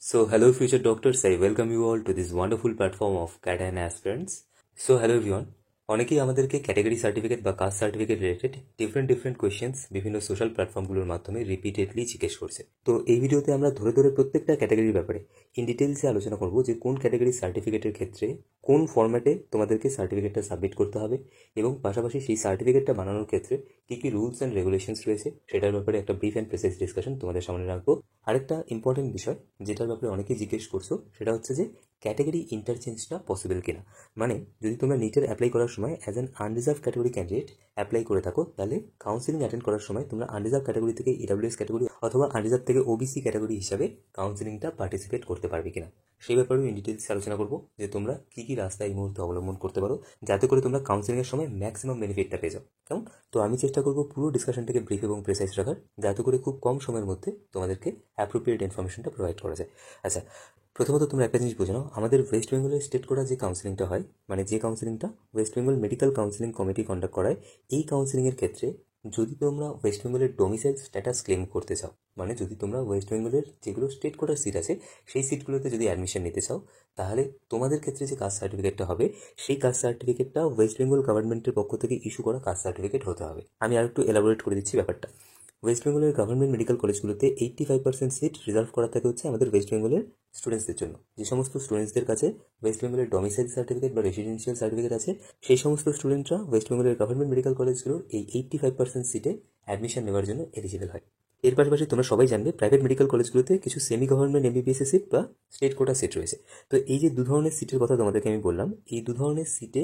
So, hello, future doctors. I welcome you all to this wonderful platform of CAT and Aspirants. So, hello everyone. অনেকেই আমাদেরকে category certificate বা caste certificate related different questions বিভিন্ন social প্ল্যাটফর্মগুলোর মাধ্যমে repeatedly জিজ্ঞেস করছে। তো এই ভিডিওতে আমরা ধরে ধরে প্রত্যেকটা ক্যাটাগরির ব্যাপারে ইন ডিটেলসে আলোচনা করব যে কোন ক্যাটাগরি সার্টিফিকেটের ক্ষেত্রে কোন ফরম্যাটে তোমাদেরকে সার্টিফিকেটটা সাবমিট করতে হবে এবং পাশাপাশি সেই সার্টিফিকেটটা বানানোর ক্ষেত্রে কী কী রুলস অ্যান্ড রেগুলেশনস রয়েছে সেটার ব্যাপারে একটা ব্রিফ অ্যান্ড প্রেসাইজ ডিসকাশন তোমাদের সামনে রাখবো। আরেকটা ইম্পর্টেন্ট বিষয় যেটার ব্যাপারে অনেকেই জিজ্ঞেস করছো সেটা হচ্ছে যে ক্যাটাগরি ইন্টারচেঞ্জটা পসিবল কিনা। মানে যদি তোমরা নিটের অ্যাপ্লাই করার সময় as an unreserved category candidate apply করে থাকো, তাহলে কাউন্সিলিং অ্যাটেন্ড করার সময় তোমরা আনরিজার্ভ ক্যাটাগরি থেকে ইডাব্লিউএস ক্যাটাগরি অথবা আনরিজার্ভ থেকে ওবিসি ক্যাটাগরি হিসাবে কাউন্সিলিংটা পার্টিসিপেট করতে পারবে কিনা সেই ব্যাপারেও ইন ডিটেলস আলোচনা করবো যে তোমরা কী কী রাস্তা এই মুহূর্তে অবলম্বন করতে পারো যাতে করে তোমরা কাউন্সিলিংয়ের সময় ম্যাক্সিমাম বেনিফিটটা পেয়ে যাও। কেমন? তো আমি চেষ্টা করবো পুরো ডিসকাশনটাকে ব্রিফ এবং প্রেসাইজ রাখার, যাতে করে খুব কম সময়ের মধ্যে তোমাদেরকে অ্যাপ্রোপ্রিয়েট ইনফরমেশনটা প্রোভাইড করা যায়। আচ্ছা, প্রথমত তোমরা একটা জিনিস বুঝে নাও, আমাদের ওয়েস্ট বেঙ্গলের স্টেট করা যে কাউন্সিলিংটা হয়, মানে যে কাউন্সিলিংটা West Bengal medical counselling committee conduct করায়, এই কাউন্সিলিংয়ের ক্ষেত্রে যদি তোমরা ওয়েস্ট বেঙ্গলের ডোমিসাইল স্ট্যাটাস ক্লেম করতে চাও, মানে যদি তোমরা ওয়েস্ট বেঙ্গলের যেগুলো স্টেট কোটার সিট আছে সেই সিটগুলোতে যদি অ্যাডমিশন নিতে চাও, তাহলে তোমাদের ক্ষেত্রে যে কাস্ট সার্টিফিকেটটা হবে সেই কাস্ট সার্টিফিকেটটা ওয়েস্ট বেঙ্গল গভর্নমেন্টের পক্ষ থেকে ইস্যু করা কাস্ট সার্টিফিকেট হতে হবে। আমি আর একটু এলাবোরেট করে দিচ্ছি ব্যাপারটা। ওয়েস্ট বেঙ্গলের গভর্নমেন্ট মেডিকেল কলেজগুলোতে 85% সিট রিজার্ভ করা থাকে হচ্ছে আমাদের ওয়েস্ট বেঙ্গলের স্টুডেন্টসদের জন্য। যে সমস্ত স্টুডেন্টসদের কাছে ওয়েস্ট বেঙ্গলের ডোমিসাইল সার্টিফিকেট বা রেসিডেন্সিয়াল সার্টিফিকেট আছে, সেই সমস্ত স্টুডেন্টরা ওয়েস্ট বেঙ্গলের গভর্নমেন্ট মেডিকেল কলেজগুলোর এই 85% সিটে অ্যাডমিশন নেওয়ার জন্য এলিজিবল হয়। এর পাশাপাশি তোমরা সবাই জানবে প্রাইভেট মেডিকেল কলেজগুলোতে কিছু সেমি গভর্নমেন্ট এমবিবিএস সিট বা স্টেট কোটা সিট রয়েছে। তো এই যে দু ধরনের সিটের কথা তোমাদেরকে আমি বললাম, এই দু ধরনের সিটে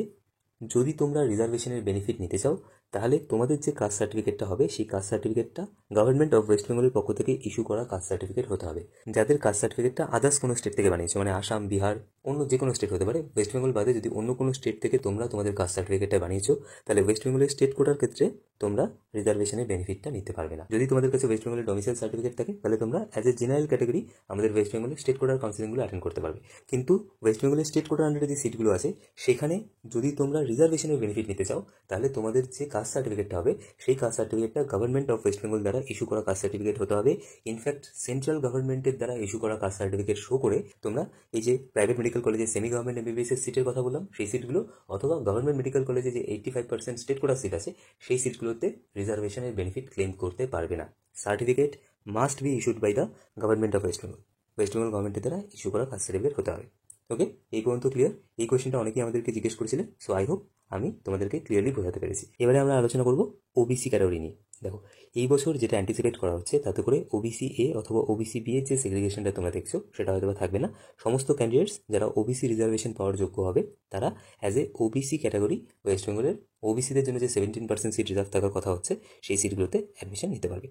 যদি তোমরা রিজার্ভেশনের বেনিফিট নিতে চাও, তাহলে তোমাদের যে কাস্ট সার্টিফিকেটটা হবে সেই কাস্ট সার্টিফিকেটটা গভর্নমেন্ট অফ ওয়েস্ট বেঙ্গলের পক্ষ থেকে ইস্যু করা কাস্ট সার্টিফিকেট হতে হবে। যাদের কাস্ট সার্টিফিকেটটা আদার্স কোনো স্টেট থেকে বানিয়েছে, মানে আসাম, বিহার, অন্য যে কোনো স্টেট হতে পারে, ওয়েস্ট বেঙ্গল বাদে যদি অন্য কোনো স্টেট থেকে তোমরা তোমাদের কাস্ট সার্টিফিকেটটা বানিয়েছো, তাহলে ওয়েস্ট বেঙ্গলের স্টেট কোটার ক্ষেত্রে তোমরা রিজার্ভেশনের বেনিফিটটা নিতে পারবে না। যদি তোমাদের কাছে ওয়েস্ট বেঙ্গলের ডোমিসাইল সার্টিফিকেট থাকে, তাহলে তোমরা অ্যাজ এ জেনারেল ক্যাটাগরি আমাদের ওয়েস্ট বেঙ্গলের স্টেট কোটার কাউন্সিলিংগুলো অ্যাটেন্ড করতে পারবে। কিন্তু ওয়েস্ট বেঙ্গলের স্টেট কোটার আন্ডারে যে সিটগুলো আছে সেখানে যদি তোমরা রিজার্ভেশনের বেনিফিট নিতে চাও, তাহলে তোমাদের যে কাস্ট সার্টিফিকেটটা হবে সেই কাস্ট সার্টিফিকেটটা গভর্নমেন্ট অফ ওয়েস্ট বেঙ্গল দ্বারা ইস্যু করা কাস্ট সার্টিফিকেট হতে হবে। ইনফ্যাক্ট সেন্ট্রাল গভর্নমেন্টের দ্বারা ইস্যু করা কাস্ট সার্টিফিকেট শো করে তোমরা এই যে প্রাইভেট মেডিকেল কলেজে সেমি গভর্নমেন্ট এমবিবিএস এর সিটের কথা বললাম সেই সিটগুলো, অথবা গভর্নমেন্ট মেডিকেল কলেজে যে 85% স্টেট কোটা সিট আছে সেই সিটগুলোতে রিজার্ভেশনের বেনিফিট ক্লেম করতে পারবে না। Certificate must be issued by the government of West Bengal. West Bengal গভর্নমেন্টের দ্বারা ইস্যু করা কাস্ট সার্টিফিকেট হতে হবে। ওকে, এই পর্যন্ত ক্লিয়ার? এই কোয়েশ্চেনটা অনেকেই আমাদেরকে জিজ্ঞেস করেছিলেন, সো আই হোপ আমি তোমাদেরকে ক্লিয়ারলি বোঝাতে পেরেছি। এবারে আমরা আলোচনা করব ওবিসি ক্যাটাগরি নিয়ে। দেখো, এই বছর যেটা অ্যান্টিসিপেট করা হচ্ছে তাতে করে ওবিসি এ অথবা ওবিসি বি এর যে সেগ্রিগেশনটা তোমরা দেখছো সেটা হয়তো থাকবে না। সমস্ত ক্যান্ডিডেটস যারা ওবিসি রিজার্ভেশন পাওয়ার যোগ্য হবে তারা as A OBC category West বেঙ্গলের ওবিসিদের জন্য যে 17% সিট রিজার্ভ থাকার কথা হচ্ছে সেই সিটগুলোতে অ্যাডমিশন নিতে পারবে।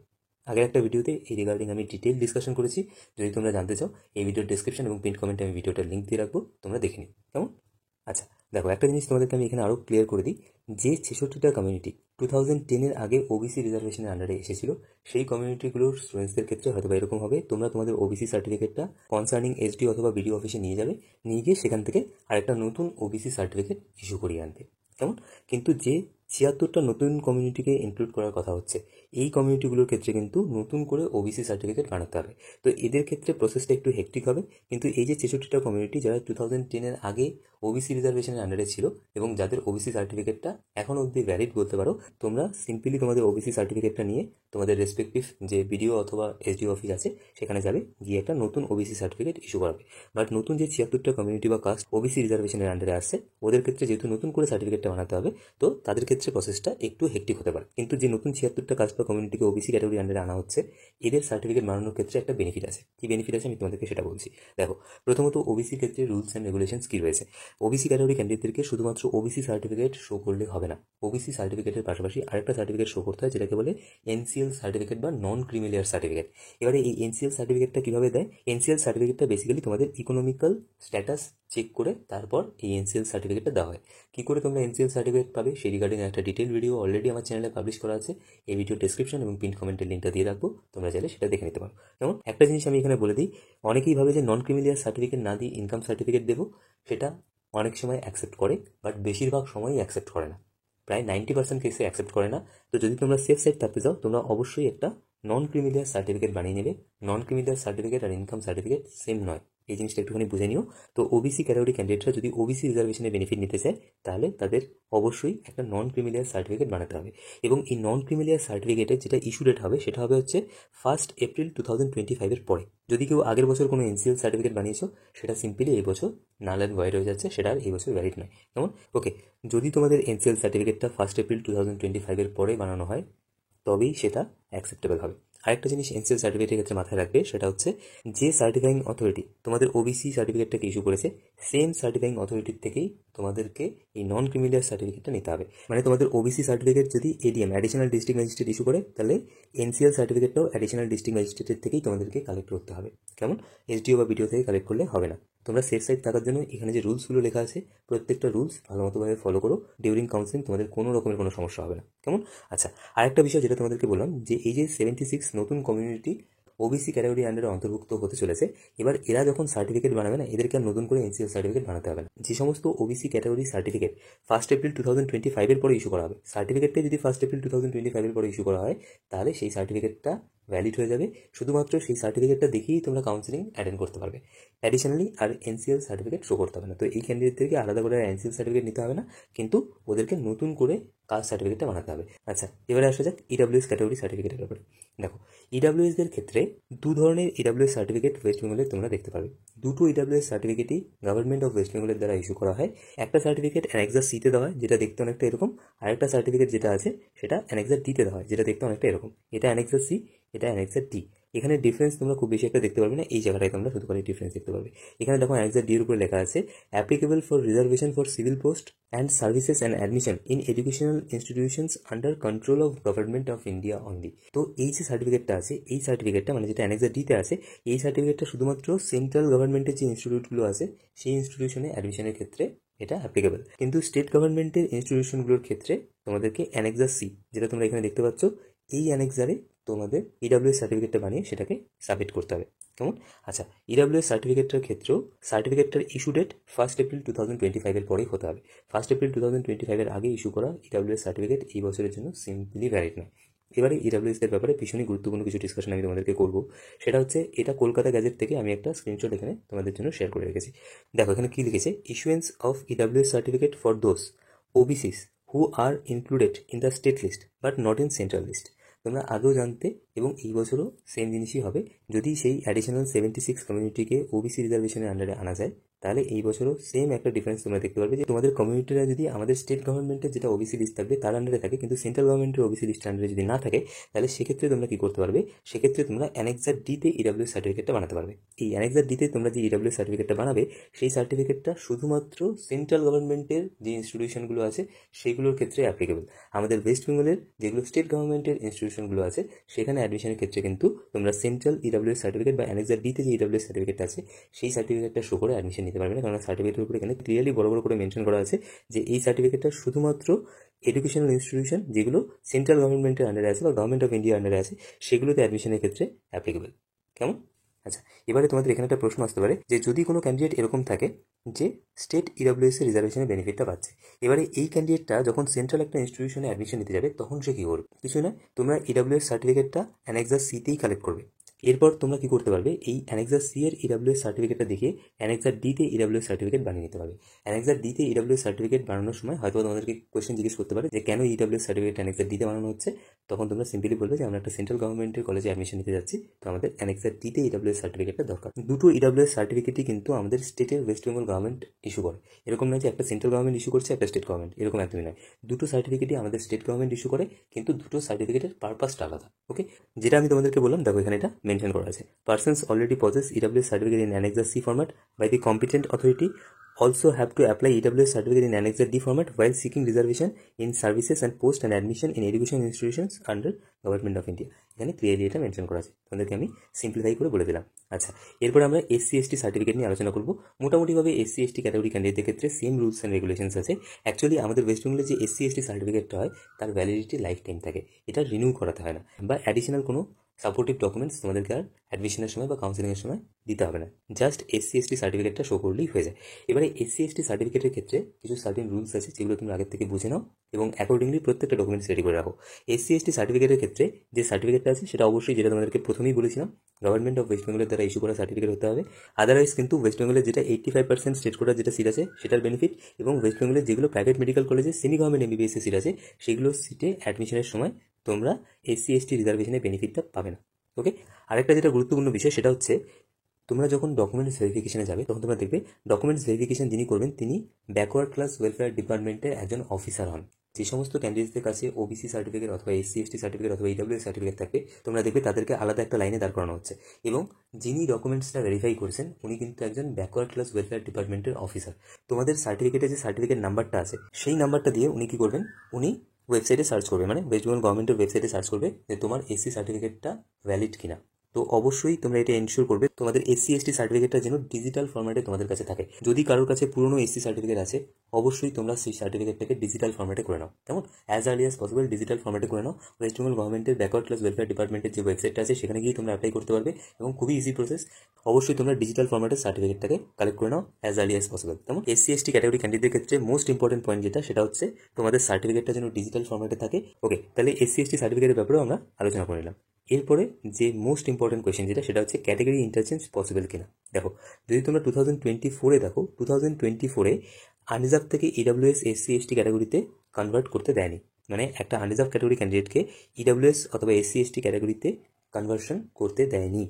আগের একটা ভিডিওতে এই রিগার্ডিং আমি ডিটেল ডিসকাশন করেছি। যদি তোমরা জানতে চাও, এই ভিডিওর ডেসক্রিপশন এবং পিন কমেন্টে আমি ভিডিওটার লিঙ্ক দিয়ে রাখবো, তোমরা দেখে নিও। কেমন? আচ্ছা, দেখো, একটা জিনিস তোমাদেরকে আমি এখানে আরও ক্লিয়ার করে দিই, যে 66টা কমিউনিটি 2010-এর আগে ওবিসি রিজার্ভেশনের আন্ডারে এসেছিল, সেই কমিউনিটিগুলোর স্টুডেন্টসদের ক্ষেত্রে হয়তো এরকম হবে, তোমরা তোমাদের ওবিসি সার্টিফিকেটটা কনসার্নিং এসডি অথবা বিডিও অফিসে নিয়ে যাবে, নিয়ে গিয়ে সেখান থেকে আরেকটা নতুন ওবিসি সার্টিফিকেট ইস্যু করিয়ে আনবে। কেমন? কিন্তু যে 76টা নতুন কমিউনিটিকে ইনক্লুড করার কথা হচ্ছে, এই কমিউনিটিগুলোর ক্ষেত্রে কিন্তু নতুন করে ওবিসি সার্টিফিকেট বানাতে হবে। তো এদের ক্ষেত্রে প্রসেসটা একটু হেক্টিক হবে, কিন্তু এই যে 66টা কমিউনিটি যারা 2010-এর আগে ওবিসি রিজার্ভেশনের আন্ডারে ছিল এবং যাদের ওবিসি সার্টিফিকেটটা এখন অবধি ভ্যালিড বলতে পারো, তোমরা সিম্পলি তোমাদের ওবিসি সার্টিফিকেটটা নিয়ে তোমাদের রেসপেক্টিভ যে বিডিও অথবা এসডিও অফিস আছে সেখানে যাবে, গিয়ে একটা নতুন ওবিসি সার্টিফিকেট ইস্যু করাবে। বাট নতুন যে 76টা কমিউনিটি বা কাস্ট ওবিসি রিজার্ভেশনের আন্ডারে আসছে, ওদের ক্ষেত্রে যেহেতু নতুন করে সার্টিফিকেটটা বানাতে হবে, তো তাদের ক্ষেত্রে প্রসেসটা একটু হেক্টিক হতে পারে। কিন্তু যে নতুন 76টা কাস্ট বা কমিউনিটিকে ওবিসি ক্যাটাগরি আন্ডারে আনা হচ্ছে, এদের সার্টিফিকেট বানানোর ক্ষেত্রে একটা বেনিফিট আছে। কি বেনিফিট আছে আমি তোমাদেরকে সেটা বলছি। দেখো, প্রথমত ওবিসির ক্ষেত্রে রুলস অ্যান্ড রেগুলেশনস কী রয়েছে। ওবিসি ক্যাটাগরি ক্যান্ডিডেটদেরকে শুধুমাত্র ওবিসি সার্টিফিকেট শো করলে হবে না, ওবিসি সার্টিফিকেটের পাশাপাশি আরেকটা সার্টিফিকেট শো করতে হয় যেটাকে বলে এনসিএল সার্টিফিকেট বা নন ক্রিমিলিয়ার সার্টিফিকেট। এবারে এই এনসিএল সার্টিফিকেটটা কীভাবে দেয়? এনসিএল সার্টিফিকেটটা বেসিক্যালি তোমাদের ইকোনমিক্যাল স্ট্যাটাস চেক করে তারপর এই এনসিএল সার্টিফিকেটটা দেওয়া হয়। কী করে তোমরা এনসিএল সার্টিফিকেট পাবে সেই রিগার্ডিং একটা ডিটেল ভিডিও অলরেডি আমার চ্যানেলে পাবলিশ করা আছে। এই ভিডিও ডেসক্রিপশন এবং পিন কমেন্টের লিঙ্কটা দিয়ে রাখবো, তোমরা চাইলে সেটা দেখে নিতে পারো। যেমন একটা জিনিস আমি এখানে বলে দিই, অনেকেই ভাবে যে নন ক্রিমিলিয়ার সার্টিফিকেট না দিয়ে ইনকাম সার্টিফিকেট দেবো, সেটা অনেক সময় অ্যাকসেপ্ট করে, বাট বেশিরভাগ সময়ই অ্যাকসেপ্ট করে না। প্রায় 90% কেসে অ্যাকসেপ্ট করে না। তো যদি তোমরা সেফ সাইড থাকতে চাও, তোমরা অবশ্যই একটা নন ক্রিমিলিয়ার সার্টিফিকেট বানিয়ে নেবে। নন ক্রিমিলিয়ার সার্টিফিকেট আর ইনকাম সার্টিফিকেট সেম নয়, এই জিনিসটা একটুখানি বুঝে নিও। তো ওবিসি ক্যাটাগরি ক্যান্ডিডেটরা যদি ওবিসি রিজার্ভেশনের বেনিফিট নিতে চায়, তাহলে তাদের অবশ্যই একটা নন ক্রিমিলিয়ার সার্টিফিকেট বানাতে হবে। এবং এই নন ক্রিমিলিয়ার সার্টিফিকেটের যেটা ইস্যু ডেট হবে, সেটা হবে হচ্ছে 1 এপ্রিল 2025 পরে। যদি কেউ আগের বছর কোনো এনসিএল সার্টিফিকেট বানিয়েছো, সেটা সিম্পলি এই বছর নাল অ্যান্ড ভয়েড হয়ে যাচ্ছে, সেটা আর এই বছর ভ্যালিড নয়। কেমন? ওকে, যদি তোমাদের এনসিএল সার্টিফিকেটটা 1 এপ্রিল 2025 পরে বানানো হয়, তবেই সেটা অ্যাকসেপ্টেবল হবে। আরেকটা জিনিস এনসিএল সার্টিফিকেটের ক্ষেত্রে মাথায় রাখবে, সেটা হচ্ছে যে সার্টিফাইং অথরিটি তোমাদের ওবিসি সার্টিফিকেটটাকে ইস্যু করেছে, সেম সার্টিফাইং অথরিটির থেকেই তোমাদেরকে এই নন ক্রিমিলিয়ার সার্টিফিকেটটা নিতে হবে। মানে তোমাদের ওবিসি সার্টিফিকেট যদি ADM additional district magistrate issue করে, তাহলে এনসিএল সার্টিফিকেটটাও অ্যাডিশনাল ডিস্ট্রিক্ট ম্যাজিস্ট্রেটের থেকেই তোমাদেরকে কালেক্ট করতে হবে। কেমন? এসডিও বা বিডিও থেকে কালেক্ট করলে হবে না। তোমরা সেফ সাইড থাকার জন্য এখানে যে রুলসগুলো লেখা আছে, প্রত্যেকটা রুলস ভালো মতোভাবে ফলো করো। ডিউরিং কাউন্সিলিং তোমাদের কোনো রকমের কোনো সমস্যা হবে না। কেমন? আচ্ছা, আরেকটা বিষয় যেটা তোমাদেরকে বললাম, যে এই যে 76 নতুন কমিউনিটি ওবিসি ক্যাটাগরি আন্ডারে অন্তর্ভুক্ত হতে চলেছে, এবার এরা যখন সার্টিফিকেট বানাবে না, এদেরকে আর নতুন করে এনসিএল সার্টিফিকেট বানাতে হবে না। যে সমস্ত ওবিসি ক্যাটাগরি সার্টিফিকেট 1 এপ্রিল 2025 পরে ইস্যু করা হবে, সার্টিফিকেটটা যদি 1 এপ্রিল 2025 পরে ইস্যু করা হয়, তাহলে সেই সার্টিফিকেটটা ভ্যালিড হয়ে যাবে। শুধুমাত্র সেই সার্টিফিকেটটা দেখেই তোমরা কাউন্সিলিং অ্যাটেন্ড করতে পারবে। অ্যাডিশনালি আর এনসিএল সার্টিফিকেট শো করতে হবে না। তো এই ক্যান্ডিডেটদেরকে আলাদা করে এনসিএল সার্টিফিকেট নিতে হবে না, কিন্তু ওদেরকে নতুন করে কাস্ট সার্টিফিকেটটা বানাতে হবে। আচ্ছা, এবারে আসা যাক ইডাব্লিউএস ক্যাটাগরি সার্টিফিকেটের ব্যাপারে। দেখো, ইডাব্লিউএসদের ক্ষেত্রে দু ধরনের ইডাব্লিউএস সার্টিফিকেট ওয়েস্ট বেঙ্গলে তোমরা দেখতে পাবে। দুটো ইডাব্লিউএস সার্টিফিকেটই গভর্নমেন্ট অফ ওয়েস্ট বেঙ্গলের দ্বারা ইস্যু করা হয়। একটা সার্টিফিকেট অ্যানেক্সার সিতে দেওয়া হয়, যেটা দেখতে অনেকটা এরকম। আর একটা সার্টিফিকেট যেটা আছে, সেটা অ্যানেক্সার ডিতে দেওয়া হয়, যেটা দেখতে অনেকটা এরকম। এটা অ্যানেক্সার সি, এটা অ্যানেক্সার ডি। এখানে ডিফারেন্স তোমরা খুব বেশি একটা দেখতে পারবে না, এই জায়গাটায় তোমরা শুধু করে ডিফারেন্স দেখতে পারবে। এখানে দেখো অ্যানেক্সার ডি এর উপরে লেখা আছে applicable for reservation for civil post and services and admission in educational institutions under control of government of India only. তো এই যে সার্টিফিকেটটা আছে, এই সার্টিফিকেটটা মানে যেটা অ্যানেক্সার ডিতে আছে, এই সার্টিফিকেটটা শুধুমাত্র সেন্ট্রাল গভর্নমেন্টের যে ইনস্টিটিউটগুলো আছে, সেই ইনস্টিটিউশনে অ্যাডমিশনের ক্ষেত্রে এটা অ্যাপ্লিকেবল। কিন্তু স্টেট গভর্নমেন্টের ইনস্টিটিউশনগুলোর ক্ষেত্রে তোমাদেরকে অ্যানেক্সার সি, যেটা তোমরা এখানে দেখতে পাচ্ছ, এই অ্যানেক্সারে তোমাদের ইডাব্লিউএস সার্টিফিকেটটা বানিয়ে সেটাকে সাবমিট করতে হবে। কেমন? আচ্ছা, ইডাব্লিউএস সার্টিফিকেটটার ক্ষেত্রেও সার্টিফিকেটটার ইস্যু ডেট 1 এপ্রিল 2025 পরেই হতে হবে। 1 এপ্রিল 2025 আগে ইস্যু করা ইডাব্লিউএস সার্টিফিকেট এই বছরের জন্য সিম্পলি ভ্যালিড নয়। এবারে ইডাব্লিউএসদের ব্যাপারে ভীষণই গুরুত্বপূর্ণ কিছু ডিসকাশন আমি তোমাদেরকে করবো। সেটা হচ্ছে, এটা কলকাতা গ্যাজেট থেকে আমি একটা স্ক্রিনশট এখানে তোমাদের জন্য শেয়ার করে রেখেছি। দেখো এখানে কি লিখেছে, issuance of EWS certificate for those OBCs who are included in the state list but not in central list. তোমরা আগেও জানতে, এবং এই বছরও সেম জিনিসই হবে। যদি সেই অ্যাডিশনাল 76 কমিউনিটিকে ওবিসি রিজার্ভেশনের আন্ডারে আনা যায়, তাহলে এই বছরও সেম একটা ডিফারেন্স তোমরা দেখতে পারবে, যে তোমাদের কমিউনিটিরা যদি আমাদের স্টেট গভর্নমেন্টের যেটা ওবিসি লিস্ট থাকবে তার আন্ডারে থাকে, কিন্তু সেন্ট্রাল গভর্নমেন্টের ওবিসি লিস্ট আন্ডারে যদি না থাকে, তাহলে সেক্ষেত্রে তোমরা কী করতে পারবে, সেক্ষেত্রে তোমরা অ্যানেক্সার ডিতে ইডাব্লিউ সার্টিফিকেটটা বানাতে পারবে। এই অ্যানেক্সার ডিতে তোমরা যে ইডাব্লিউ সার্টিফিকেটটা বানাবে, সেই সার্টিফিকেটটা শুধুমাত্র সেন্ট্রাল গভর্নমেন্টের যে ইনস্টিটিউশনগুলো আছে সেইগুলোর ক্ষেত্রে অ্যাপ্লিকেবল। আমাদের ওয়েস্ট বেঙ্গলের যেগুলো স্টেট গভর্নমেন্টের ইনস্টিটিউশনগুলো আছে, সেখানে অ্যাডমিশনের ক্ষেত্রে কিন্তু তোমরা সেন্ট্রাল ইডাব্লিউএস সার্টিফিকেট বা অ্যানেক্সার ডিতে যে ইডাব্লিউএস সার্টিফিকেট আছে, সেই সার্টিফিকেটটা শো করে অ্যাডমিশন নিতে পারবে না। কারণ সার্টিফিকেটের উপরে এখানে ক্লিয়ারলি বড় বড় করে মেনশন করা আছে যে এই সার্টিফিকেটটা শুধুমাত্র এডুকেশনাল ইনস্টিটিউশন যেগুলো সেন্ট্রাল গভর্নমেন্টের আন্ডারে আছে বা গভর্নমেন্ট অফ ইন্ডিয়া আন্ডারে আছে, সেগুলোতে অ্যাডমিশনের ক্ষেত্রে অ্যাপ্লিকেবল। কেমন? আচ্ছা, এবারে তোমাদের এখানে একটা প্রশ্ন আসতে পারে, যে যদি কোনো ক্যান্ডিডেট এরকম থাকে যে স্টেট ইডাব্লিউএস এর রিজার্ভেশনের বেনিফিটটা পাচ্ছে, এবারে এই ক্যান্ডিডেটটা যখন সেন্ট্রাল একটা ইনস্টিটিউশনে অ্যাডমিশন নিতে যাবে, তখন সে কী করবে? কিছু নয়, তোমরা ইডাব্লিউএস সার্টিফিকেটটা অ্যানেক্সার সিতেই কালেক্ট করবে। এরপর তোমরা কি করতে পারবে, এই অ্যানেক্সার সি এর ইডাব্লিউএস সার্টিফিকেটটা দেখিয়ে অ্যানেক্সার ডিতে ইডাব্লিউএস সার্টিফিকেট বানিয়ে নিতে পারবে। অ্যানেক্সার ডিতে ইডাব্লিউএস সার্টিফিকেট বানানোর সময় হয়তো তোমাদেরকে কোয়েশ্চেন জিজ্ঞেস করতে পারে যে কেন ইডাব্লিউএস সার্টিফিকেট অ্যানেক্সার ডিতে বানানো হচ্ছে। তখন তোমরা সিম্পলি বলবে যে আমরা একটা সেন্ট্রাল গভর্নমেন্টের কলেজে অ্যাডমিশন নিতে যাচ্ছি, তো আমাদের অ্যানেক্সার ডিতে ইডাব্লিউএস সার্টিফিকেটটা দরকার। দুটো ইডাব্লিউএস সার্টিফিকেটই কিন্তু আমাদের স্টেটের ওয়েস্ট বেঙ্গল গভর্নমেন্ট ইস্যু করে। এরকম নয় যে একটা সেন্ট্রাল গভর্নমেন্ট ইস্যু করছে, একটা স্টেট গভর্নমেন্ট, এরকম একদমই নয়। দুটো সার্টিফিকেটই আমাদের স্টেট গভর্নমেন্ট ইস্যু করে, কিন্তু দুটো সার্টিফিকেটের পারপাসটা আলাদা। ওকে, যেটা আমি তোমাদেরকে বললাম, দেখো এখানে এটা মেনশন করা আছে। Persons already possess EWS certificate in Annexure C format by the competent authority also have to apply EWS certificate in Annexure D format while seeking reservation in services and post and admission in education institutions under Government of India. এখানে clearly এটা mention করা আছে, তোমাদেরকে আমি simplify করে বলে দিলাম। আচ্ছা, এরপর আমরা এসসি এসটি সার্টিফিকেট নিয়ে আলোচনা করব। মোটামুটিভাবে এসসি এসটি ক্যাটাগরি ক্যান্ডিডেটের ক্ষেত্রে সেম রুলস অ্যান্ড রেগুলেশনস আছে। অ্যাকচুয়ালি আমাদের ওয়েস্ট বেঙ্গলে যে এসসি এসটি সার্টিফিকেটটা হয় তার ভ্যালিডিটি লাইফ টাইম থাকে, এটা রিনিউ করাতে হয় না, বা অ্যাডিশনাল কোনো সাপোর্টিভ ডকুমেন্টস তোমাদেরকে আর অ্যাডমিশনের সময় বা কাউন্সিলিংয়ের সময় দিতে হবে না, জাস্ট এসসি এসটি সার্টিফিকেটটা শো করলেই হয়ে যায়। এবারে এসসি এসটি সার্টিফিকেটের ক্ষেত্রে কিছু সার্টিন রুলস আছে যেগুলো তুমি আগের থেকে বুঝে নাও এবং অ্যাকর্ডিংলি প্রত্যেকটা ডকুমেন্টস রেডি করে রাখো। এসসি এসটি সার্টিফিকেটের ক্ষেত্রে যে সার্টিফিকেটটা আছে সেটা অবশ্যই, যেটা তোমাদেরকে প্রথমেই বলেছিলাম, গভর্নমেন্ট অফ ওয়েস্ট বেঙ্গলের দ্বারা ইস্যু করা সার্টিফিকেট হতে হবে। আদারওয়াইজ কিন্তু ওয়েস্ট বেঙ্গলের যেটা 85% স্টেট কোটার যেটা সিট আছে সেটার বেনিফিট, এবং ওয়েস্ট বেঙ্গলের যেগুলো প্রাইভেট মেডিকেল কলেজে সেমি গভর্নমেন্ট এমবিবিএস সিট আছে সেগুলো সিটে অ্যাডমিশনের সময় তোমরা এসসি এসটি রিজার্ভেশনের বেনিফিটটা পাবে না। ওকে, আরেকটা যেটা গুরুত্বপূর্ণ বিষয় সেটা হচ্ছে, তোমরা যখন ডকুমেন্টস ভেরিফিকেশনে যাবে তখন তোমরা দেখবে ডকুমেন্টস ভেরিফিকেশন যিনি করবেন তিনি ব্যাকওয়ার্ড ক্লাস ওয়েলফেয়ার ডিপার্টমেন্টের একজন অফিসার হন। যে সমস্ত ক্যান্ডিডেটদের কাছে ওবিসি সার্টিফিকেট অথবা এসসি এসটি সার্টিফিকেট অথবা ইডব্লিউএস সার্টিফিকেট থাকবে, তোমরা দেখবে তাদেরকে আলাদা একটা লাইনে দাঁড় করানো হচ্ছে, এবং যিনি ডকুমেন্টসটা ভেরিফাই করছেন উনি কিন্তু একজন ব্যাকওয়ার্ড ক্লাস ওয়েলফেয়ার ডিপার্টমেন্টের অফিসার। তোমাদের সার্টিফিকেটে যে সার্টিফিকেট নাম্বারটা আছে সেই নাম্বারটা দিয়ে উনি কী করবেন, উনি ওয়েবসাইটে সার্চ করবে, মানে ওয়েস্ট বেঙ্গল গভর্নমেন্টের ওয়েবসাইটে সার্চ করবে যে তোমার এসসি সার্টিফিকেটটা ভ্যালিড কিনা। তো অবশ্যই তোমরা এটা এনশিওর করবে তোমাদের এসসি এসটি সার্টিফিকেটটা যেন ডিজিটাল ফরম্যাটে তোমাদের কাছে থাকে। যদি কারোর কাছে পুরনো এসসি সার্টিফিকেট আছে অবশ্যই তোমরা সেই সার্টিফিকেটটাকে ডিজিটাল ফরম্যাটে করে নাও, কেমন as early as possible digital ফরম্যাটে করে নাও। ওয়েস্ট বেঙ্গল গভর্নমেন্টের ব্যাকওয়ার্ড ক্লাস ওয়েলফেয়ার ডিপার্টমেন্টের যে ওয়েবসাইটটা আছে সেখানে গিয়ে তোমরা অ্যাপ্লাই করতে পারবে, এবং খুবই ইজি প্রসেস। অবশ্যই তোমরা ডিজিটাল ফরম্যাটে সার্টিফিকেটটাকে কালেক্ট করে নাও অ্যাজ আর্লি অ্যাজ পসিবল। তেমন এসসি এসটি ক্যাটাগরি ক্যান্ডিডেটের ক্ষেত্রে মোস্ট ইম্পর্টেন্ট পয়েন্ট যেটা সেটা হচ্ছে তোমাদের সার্টিফিকেটটা যেন ডিজিটাল ফরম্যাটে থাকে। ওকে, তাহলে এসসি এসটি সার্টিফিকেটের ব্যাপারেও আমরা আলোচনা করে নিলাম। এরপরে যে মোস্ট ইম্পর্টেন্ট কোয়েশ্চেন যেটা সেটা হচ্ছে ক্যাটাগরি ইন্টারচেঞ্জ পসিবল কিনা। দেখো, যদি তোমরা 2024-এ দেখো, 2024-এ আনরিজার্ভ থেকে ইডব্লিউএস এসসি এসটি ক্যাটাগরিতে কনভার্ট করতে দেয়নি, মানে একটা আনরিজার্ভ ক্যাটাগরি ক্যান্ডিডেটকে ইডব্লিউএস অথবা এসসি এসটি ক্যাটাগরিতে কনভার্সন করতে দেয়নি।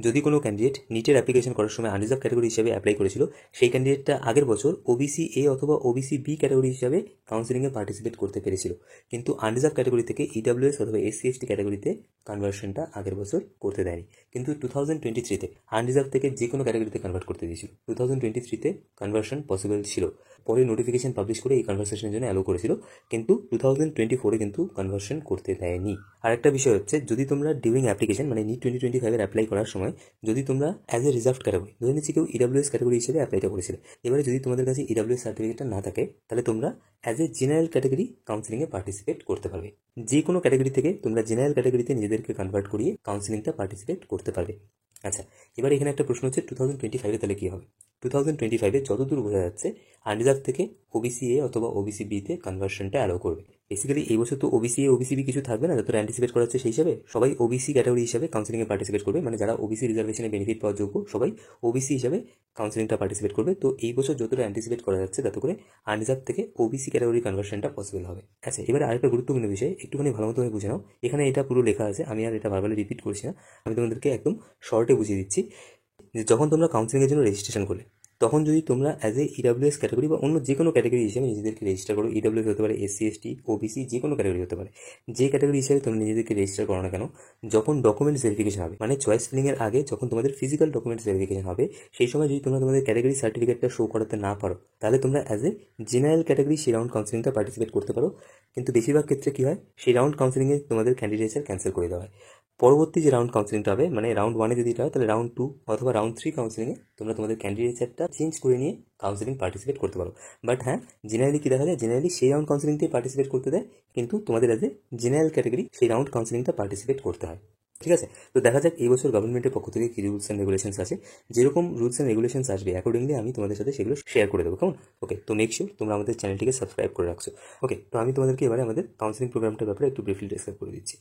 যদি কোনো ক্যান্ডিডেট নিটের অ্যাপ্লিকেশন করার সময় আনরিজার্ভ ক্যাটাগরি হিসেবে অ্যাপ্লাই করেছিল, সেই ক্যান্ডিডেটটা আগের বছর ওবিসি এ অথবা ওবিসি বি ক্যাটাগরি হিসাবে কাউন্সিলিংয়ে পার্টিসিপেট করতে পেরেছিল, কিন্তু আনরিজার্ভ ক্যাটাগরি থেকে ইডব্লিউএস অথবা এসসি এসটি ক্যাটাগরিতে কনভার্সনটা আগের বছর করতে দেয়নি। কিন্তু 2023-তে আনরিজার্ভ থেকে যে কোনো ক্যাটাগরিতে কনভার্ট করতে দিয়েছিল। 2023-তে কনভার্সন পসিবল ছিল, পরে নোটিফিকেশন পাবলিশ করে এই কনভার্সেশনের জন্য অ্যালো করেছিল, কিন্তু 2024-এ কিন্তু কনভার্সন করতে দেয়নি। আর একটা বিষয় হচ্ছে, যদি তোমরা ডিউরিং অ্যাপ্লিকেশন মানে নিট 2025-এর অ্যাপ্লাই করার সময় যদি তোমরা অ্যাজ এ রিজার্ভড ক্যাটাগরি, ধরে নিচ্ছি কেউ ইডব্লিউএস ক্যাটাগরি হিসেবে অ্যাপ্লাইটা করেছিলে, এবারে যদি তোমাদের কাছে ইডব্লিউএস সার্টিফিকেটটা না থাকে তাহলে তোমরা অ্যাজ এ জেনারেল ক্যাটাগরি কাউন্সিলিংয়ে পার্টিসিপেট করতে পারবে। যে কোনো ক্যাটাগরি থেকে তোমরা জেনারেল ক্যাটাগরিতে নিজেদেরকে কনভার্ট করিয়ে কাউন্সিলিংটা পার্টিসিপেট করতে পারবে। আচ্ছা, এবার এখানে একটা প্রশ্ন হচ্ছে 2025-এ তাহলে কী হবে। 2025-এ যতদূর বোঝা যাচ্ছে আনরিজার্ভ থেকে ওবিসি এ অথবা ওবিসি বিতে কনভার্সনটা অ্যালাউ করবে। বেসিক্যালি এই বছর তো ওবিসি এ ওবিসি বি কিছু থাকবে না, যতটা অ্যান্টিসিপেট করা হচ্ছে সেই হিসাবে সবাই ওবিসি ক্যাটাগরি হিসাবে কাউন্সিলিংয়ে পার্টিসিপেট করবে, মানে যারা ওবিসি রিজার্ভেশনে বেনিফিট পাওয়ার যোগ্য সবাই ওবিসি হিসাবে কাউন্সিলিংটা পার্টিসিপেট করবে। তো এই বছর যতটা অ্যান্টিসিপেট করা যাচ্ছে তাতে করে আনরিজার্ভ থেকে ওবিসি ক্যাটাগরি কনভার্সনটা পসিবল হবে। আচ্ছা, এবারে আরেকটা গুরুত্বপূর্ণ বিষয় একটুখানি ভালো মতো বুঝে নাও, এখানে এটা পুরো লেখা আছে, আমি আর এটা ভার্বালি রিপিট করছি না, আমি তোমাদেরকে একদম শর্টে বুঝিয়ে দিচ্ছি। যে যখন তোমরা কাউন্সিলিংয়ের জন্য রেজিস্ট্রেশন করলে তখন যদি তোমরা অ্যাজ এ ইডব্লিউএস ক্যাটাগরি বা অন্য যে কোনো ক্যাটাগরি হিসেবে নিজেদেরকে রেজিস্টার করো, ইডব্লিউএস হতে পারে, এসসি এসটি ওবিসি যে কোনো ক্যাটাগরি হতে পারে, যে ক্যাটাগরি হিসেবে তোমরা নিজেদেরকে রেজিস্টার করো না কেন, যখন ডকুমেন্টস ভেরিফিকেশন হবে মানে চয়েস ফিলিংয়ের আগে যখন তোমাদের ফিজিক্যাল ডকুমেন্টস ভেরিফিকেশন হবে সেই সময় যদি তোমরা তোমাদের ক্যাটাগরি সার্টিফিকেটটা শো করাতে না পারো তাহলে তোমরা অ্যাজ এ জেনারেল ক্যাটাগরি সেই রাউন্ড কাউন্সিলিংটা পার্টিসিপেট করতে পারো, কিন্তু বেশিরভাগ ক্ষেত্রে কী হয় সেই রাউন্ড কাউন্সিলিংয়ে তোমাদের ক্যান্ডিডেটসের ক্যান্সেল করে দেওয়া হয়। পরবর্তী যে রাউন্ড কাউন্সিলিংটা হবে মানে রাউন্ড 1-এ যদি এটা হয় তাহলে রাউন্ড 2 অথবা রাউন্ড 3 কাউন্সিলিংয়ে তোমরা তোমাদের ক্যান্ডিডেটসটা চেঞ্জ করে নিয়ে কাউন্সিলিং পার্টিসিপেট করতে পারো। বাট হ্যাঁ, জেনারেলি কী দেখা যায়, জেনারেলি সেই রাউন্ড কাউন্সিলিংতেই পার্টিসিপেট করতে দেয়, কিন্তু তোমাদের অ্যাজ এ জেনারেল ক্যাটাগরি সেই রাউন্ড কাউন্সিলিংটা পার্টিসিপেট করতে হয়। ঠিক আছে, তো দেখা যাক এই বছর গভর্নমেন্টের পক্ষ থেকে কী রুলস অ্যান্ড রেগুলেশনস আছে, যেরকম রুলস অ্যান্ড রেগুলেশনস আসবে অ্যাকর্ডিংলি আমি তোমাদের সাথে সেগুলো শেয়ার করে দেবো, কেমন? ওকে, তো মেক শিওর তোমরা আমাদের চ্যানেলটিকে সাবস্ক্রাইব করে রাখছো। ওকে, তো আমি তোমাদেরকে এবারে আমাদের কাউন্সিলিং প্রোগ্রামটার ব্যাপারে একটু ব্রিফলি ডিসকাস করে দিচ্ছি।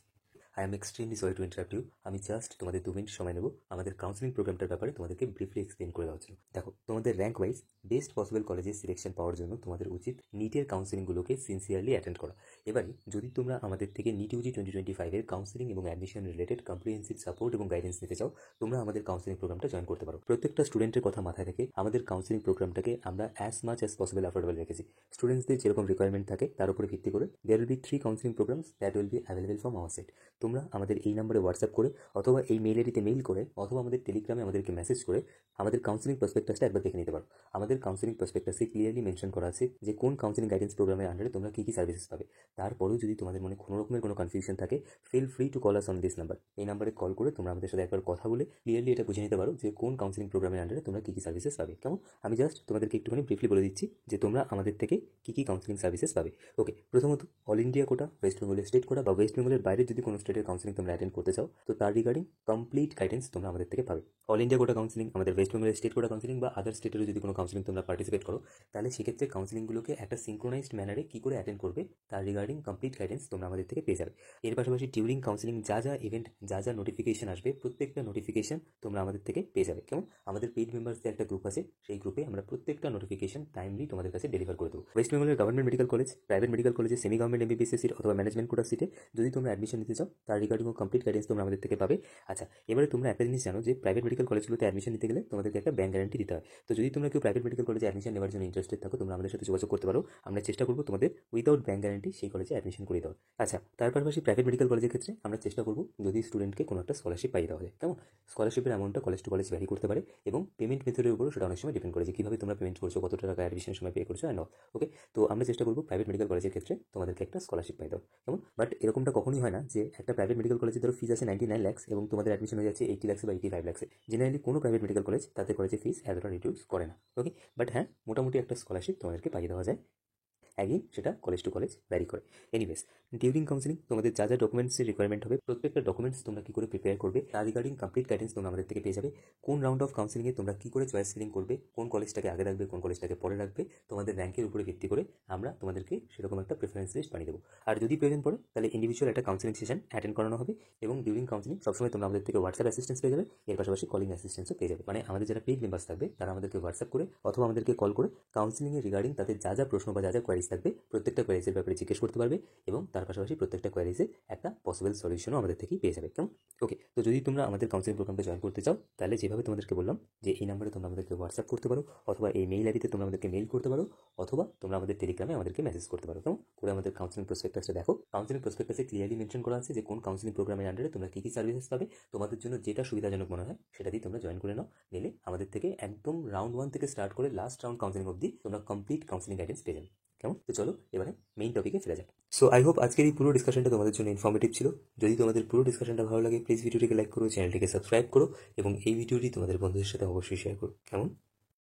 I am extremely sorry to interrupt you, আমি জাস্ট তোমাদের 2 মিনিট সময় নেব আমাদের কাউন্সিলিং প্রোগ্রামটার ব্যাপারে তোমাদেরকে ব্রিফলি এক্সপ্লেন করে দেওয়ার জন্য। দেখো, তোমাদের র্যাঙ্ক ওয়াইজ বেস্ট পসিবল কলেজে সিলেকশন পাওয়ার জন্য তোমাদের উচিত নিটের কাউন্সিলিংগুলোকে সিনসিয়ারলি অ্যাটেন্ড করা। এবারে যদি তোমরা আমাদের থেকে নিট ইউজি 2025-এর কাউন্সিলিং এবং অ্যাডমিশন রিলেটেড কম্প্রিহেন্সিভ সাপোর্ট এবং গাইডেন্স নিতে চাও, তোমরা আমাদের কাউন্সিলিং প্রোগ্রামটা জয়েন করতে পারো। প্রত্যেকটা স্টুডেন্টের কথা মাথায় রেখে আমাদের কাউন্সিলিং প্রোগ্রামটাকে আমরা as much as possible affordable রেখেছি। স্টুডেন্টসদের যেরকম রিকোয়ারমেন্ট থাকে তার উপরে ভিত্তি করে there will be 3 counselling programmes that will be available from our side. তোমরা আমাদের এই নাম্বারে হোয়াটসঅ্যাপ করে অথবা এই মেল আইডিতে মেল করে অথবা আমাদের টেলিগ্রামে আমাদেরকে মেসেজ করে আমাদের কাউন্সিলিং প্রসপেক্টাসটা একবার দেখে নিতে পারো। আমাদের কাউন্সিলিং প্রসপেক্টাসে ক্লিয়ারলি মেনশন করা আছে যে কোন কাউন্সিলিং গাইডেন্স প্রোগ্রামের আন্ডারে তোমরা কী কী সার্ভিসেস পাবে। তারপরেও যদি তোমাদের মনে কোনো রকমের কোনো কনফিউশন থাকে, feel free to call us on this number. এই নাম্বারে কল করে তোমরা আমাদের সাথে একবার কথা বলে ক্লিয়ারলি এটা বুঝে নিতে পারো যে কোন কাউন্সিলিং প্রোগ্রামের আন্ডারে তোমরা কী কী সার্ভিসেস পাবে। কেমন? আমি জাস্ট তোমাদেরকে একটুখানি ব্রিফলি বলে দিচ্ছি যে তোমরা আমাদের থেকে কী কী কাউন্সিলিং সার্ভিসেস পাবে। ওকে, প্রথমত অল ইন্ডিয়া কোটা, ওয়েস্ট বেঙ্গলের স্টেট কোটা বা ওয়েস্ট বেঙ্গলের বাইরে যদি কোনো স্টেটের কাউন্সিলিং তোমরা অ্যাটেন্ড করতে চাও তো তার রিগার্ডিং কমপ্লিট গাইডেন্স তোমরা আমাদের থেকে পাবে। অল ইন্ডিয়া কোটা কাউন্সিলিং, আমাদের ওয়েস্ট বেঙ্গলের স্টেট কোটা কাউন্সিলিং বা আদার স্টেটেরও যদি কোনো কাউন্সিলিং তোমরা পার্টিসিপেট করো তাহলে সেক্ষেত্রে কাউন্সিলিংগুলোকে একটা সিঙ্ক্রোনাইজড ম্যানারে কী করে অ্যাটেন্ড করবে তার রিগার্ডিং কমপ্লিট গাইডেন্স তোমরা আমাদের থেকে পেয়ে যাবে। এর পাশাপাশি ডিউরিং কাউন্সিলিং যা যা ইভেন্ট, যা যা নোটিফিকেশন আসবে প্রত্যেকটা নোটিফিকেশন তোমরা আমাদের থেকে পেয়ে যাবে। কেমন? আমাদের পেইড মেম্বার্সদের একটা গ্রুপ আছে, সেই গ্রুপে আমরা প্রত্যেকটা নোটিফিকেশন টাইমলি তোমাদের কাছে ডেলিভার করে দেবো। ওয়েস্ট বেঙ্গলের government medical college, private medical কলেজে, সেমি গভর্নমেন্ট এমবিবিএস সিট অথবা ম্যানেজমেন্ট কোটা সিটে যদি তোমরা অ্যাডমিশন নিতে চাও তার রিগার্ডিং কমপ্লিট গাইডেন্স তোমরা আমাদের থেকে পাবে। আচ্ছা, এবারে তোমরা একটা জিনিস জানো যে প্রাইভেট মেডিকেল কলেজগুলোতে অ্যাডমিশন নিতে গেলে তোমাদেরকে একটা ব্যাংক গ্যারান্টি দিতে হয়। তো যদি তোমরা কেউ প্রাইভেট মেডিকেল কলেজে অ্যাডমিশন নেওয়ার জন্য ইন্টারেস্টেড থাকো তোমরা আমাদের সাথে যোগাযোগ করতে পারো। আমরা চেষ্টা করবো তোমাদের উইদাউট ব্যাংক গ্যারান্টি সেই কলেজে অ্যাডমিশন করে দেওয়ার। আচ্ছা, তার পাশাপাশি প্রাইভেট মেডিকেল কলেজের ক্ষেত্রে আমরা চেষ্টা করবো যদি স্টুডেন্টকে কোনো একটা স্কলারশিপ পাই দেওয়া হয়। কেমন? স্কলারশিপের অ্যামাউন্টটা কলেজ টু কলেজ ভ্যারি করতে পারে এবং পেমেন্ট মেথডের উপরও সেটা অনেক সময় ডিপেন্ড করে যে কীভাবে তোমরা পেমেন্ট করছো, কত টাকা অ্যাডমিশনের সময় পে করছো অ্যান্ড অল। ওকে, তো আমরা চেষ্টা করবো প্রাইভেট মেডিকেল কলেজের ক্ষেত্রে তোমাদেরকে একটা স্কলারশিপ পাই দাও। কেমন? বাট এরকমটা কখনোই হয় না যে একটা প্রাইভেট মেডিকেল কলেজে ধরো ফিজ আছে 99 লাখস এবং তোমাদের অ্যাডমিশন হয়ে যাচ্ছে 80 লাখস বা 85 লাখসে। জেনারেলি কোনো প্রাইভেট মেডিকেল কলেজ তাদের কলেজে ফিস এতটা রিডিউস করে না। ওকে, বাট হ্যাঁ, মোটামুটি একটা স্কলারশিপ তোমাদেরকে পাইয়ে দেওয়া যায়। অ্যাগেন সেটা কলেজ টু কলেজ ভ্যারি করে। এনিওয়েজ, ডিউরিং কাউন্সিলিং তোমাদের যা যা ডকুমেন্টসের রিকোয়ারমেন্ট হবে প্রত্যেকটা ডকুমেন্টস তোমরা কী করে প্রিপেয়ার করবে তার রিগার্ডিং কমপ্লিট গাইডেন্স তোমরা আমাদের থেকে পেয়ে যাবে। কোন রাউন্ড অফ কাউন্সিলিংয়ে তোমরা কী করে চয়েস সিলিং করবে, কোন কলেজটাকে আগে রাখবে, কোন কলেজটাকে পরে রাখবে, তোমাদের র্যাঙ্কের উপরে ভিত্তি করে আমরা তোমাদেরকে সেরকম একটা প্রেফারেন্স লিস্ট বানিয়ে দেবো। আর যদি প্রয়োজন পড়ে তাহলে ইন্ডিভিজুয়াল একটা কাউন্সিলিং সেশন অ্যাটেন্ড করানো হবে এবং ডিউরিং কাউন্সিলিং সবসময় তোমরা আমাদের থেকে হোয়াটসঅ্যাপ অ্যাসিস্ট্যান্স পেয়ে যাবে, এর পাশাপাশি কলিং অ্যাসিস্ট্যান্সও পেয়ে যাবে। মানে আমাদের যারা পেইড মেম্বার্স থাকবে তারা আমাদেরকে হোয়াটসঅ্যাপ করে অথবা আমাদেরকে কল করে কাউন্সিলিংয়ের রিগার্ডিং তাদের যা যা প্রশ্ন বা যা যা কোয়ারিজ থাকবে প্রত্যেকটা কোয়ারিজের ব্যাপারে জিজ্ঞেস করতে পারবে এবং তার পাশাপাশি প্রত্যেকটা কোয়ারিজে একটা পসিবল সলিউশনও আমাদের থেকেই পেয়ে যাবে। কেমন? ওকে, তো যদি তোমরা আমাদের কাউন্সিলিং প্রোগ্রামটা জয়েন করতে চাও তাহলে যেভাবে তোমাদেরকে বললাম যে এই নাম্বারে তোমরা আমাদেরকে হোয়াটসঅ্যাপ করতে পারো অথবা এই মেইল আইডিতে তোমরা আমাদেরকে মেইল করতে পারো অথবা তোমরা আমাদের টেলিগ্রামে আমাদেরকে মেসেজ করতে পারো। কেমন করে? আমাদের কাউন্সিলিং প্রসপেক্টাসটা দেখো, কাউন্সিলিং প্রসপেক্টাসে ক্লিয়ারলি মেনশন করা আছে যে কোন কাউন্সিলিং প্রোগ্রামের আন্ডারে তোমরা কী কী সার্ভিসেস পাবে। তোমাদের জন্য যেটা সুবিধাজনক মনে হয় সেটা দিয়ে তোমরা জয়েন করে নাও। নিলে আমাদের থেকে একদম রাউন্ড 1 থেকে স্টার্ট করে লাস্ট রাউন্ড কাউন্সিলিং অবধি তোমরা কমপ্লিট কাউন্সিলিং গাইডেন্স পেয়ে যাবে। কেমন? তো চলো এবারে মেইন টপিকে ফিরে যাক। সো আই হোপ আজকের এই পুরো ডিসকাশনটা তোমাদের জন্য ইনফরমেটিভ ছিল। যদি তোমাদের পুরো ডিসকাশনটা ভালো লাগে প্লিজ ভিডিওটিকে লাইক করো, চ্যানেলটিকে সাবস্ক্রাইব করো এবং এই ভিডিওটি তোমাদের বন্ধুদের সাথে অবশ্যই শেয়ার করো। কেমন?